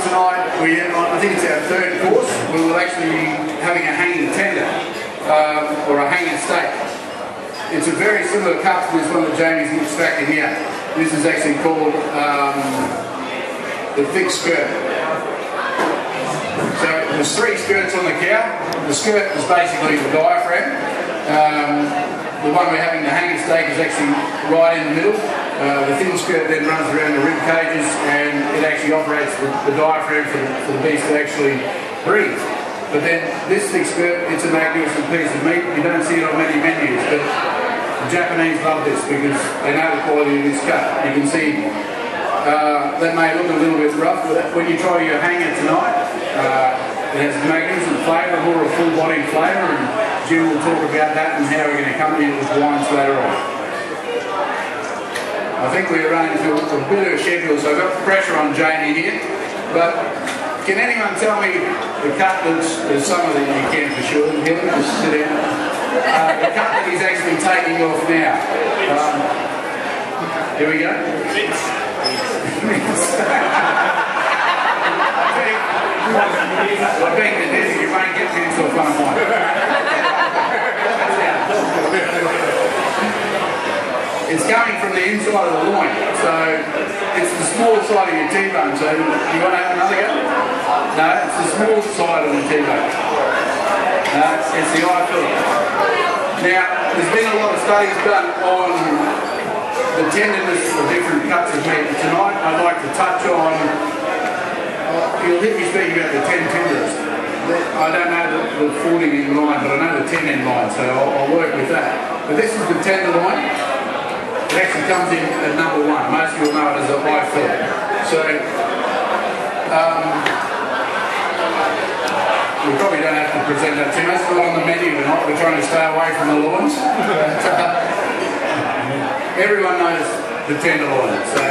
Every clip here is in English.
tonight, I think it's our third course. We will actually be having a hanging tender, or a hanging steak. It's a very similar cut to this one that Jamie's extracting here. This is actually called the thick skirt. So there's three skirts on the cow. The skirt is basically the diaphragm. The one we're having the hanging steak is actually right in the middle. The thin skirt then runs around the rib cages and it actually operates the diaphragm for the beast to actually breathe. But then this thick skirt, it's a magnificent piece of meat. You don't see it on many menus, but the Japanese love this because they know the quality of this cut. You can see that may look a little bit rough, but when you try your hanger tonight, it has magnificent flavour, more a full body flavour, and Jim will talk about that and how we're going to accompany it with wines later on. I think we're running through a bit of a schedule, so I've got pressure on Jamie here, but can anyone tell me the cut there's some of them you can for sure, Helen, just sit down. The cut that he's actually taking off now. Here we go. I beg the desert, you won't get mince off one of mine. It's coming from the inside of the loin, so it's the small side of your T-bone. So you want to have another go? No, it's the small side of the T-bone. No, it's the eye fillet. Now, there's been a lot of studies done on the tenderness of different cuts of meat. Tonight, I'd like to touch on, you'll hear me speak about the 10 tenderest. I don't know the 40 in line, but I know the 10 in line, so I'll work with that. But this is the tenderloin. It actually comes in at number 1. Most of you will know it as a eye fillet. So, we probably don't have to present that too much. It's not on the menu tonight. We're trying to stay away from the loins. Everyone knows the tenderloin. So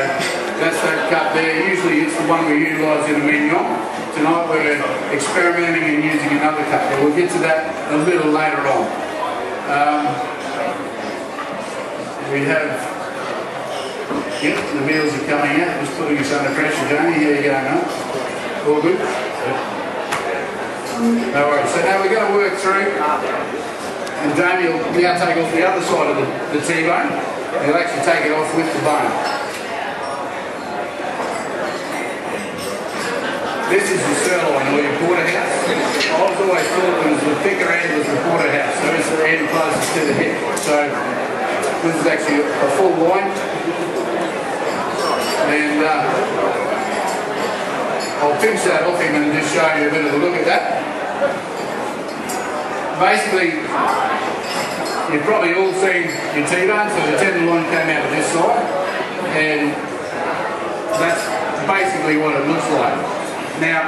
that's that cut there. Usually it's the one we utilise in a mignon. Tonight we're experimenting and using another cut. But we'll get to that a little later on. We have, yep, the meals are coming out. Just putting us under pressure, Jamie. Here you go, now. All good? No worries. So now we're going to work through, and Jamie will now take off the other side of the T-bone. He'll actually take it off with the bone. This is the sirloin or your porterhouse. I was always thought it was the thicker end was the porterhouse, so it's the end closest to the hip. So this is actually a full loin, and I'll pinch that off him and just show you a bit of a look at that. Basically, you've probably all seen your T-bone, so the tenderloin came out of this side, and that's basically what it looks like. Now,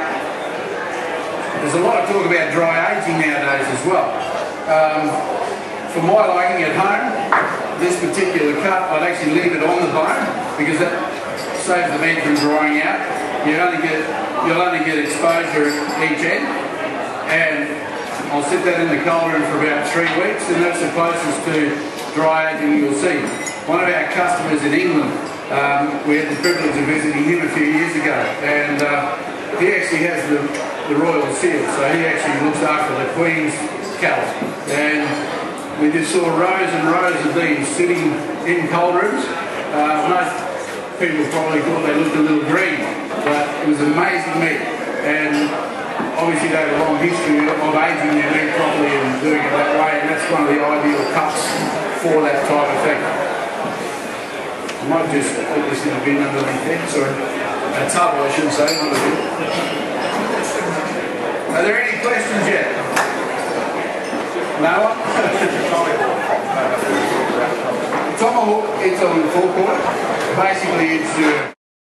there's a lot of talk about dry aging nowadays as well. For my liking at home, this particular cut, I'd actually leave it on the bone because that saves the meat from drying out. You'll only get exposure at each end, and I'll sit that in the cold room for about 3 weeks, and that's the closest to dry aging you'll see. One of our customers in England, we had the privilege of visiting him a few years ago, and he actually has the royal seal, so he actually looks after the Queen's cattle. And we just saw rows and rows of these sitting in cold rooms. Most people probably thought they looked a little green, but it was amazing meat. And obviously they have a long history of aging their meat properly and doing it that way, and that's one of the ideal cuts for that type of thing. I might just put this in a bin underneath there, sorry. A tub, I should say, not a bin. Are there any questions yet? No one? Tomahawk, it's on the forecourt. Basically, it's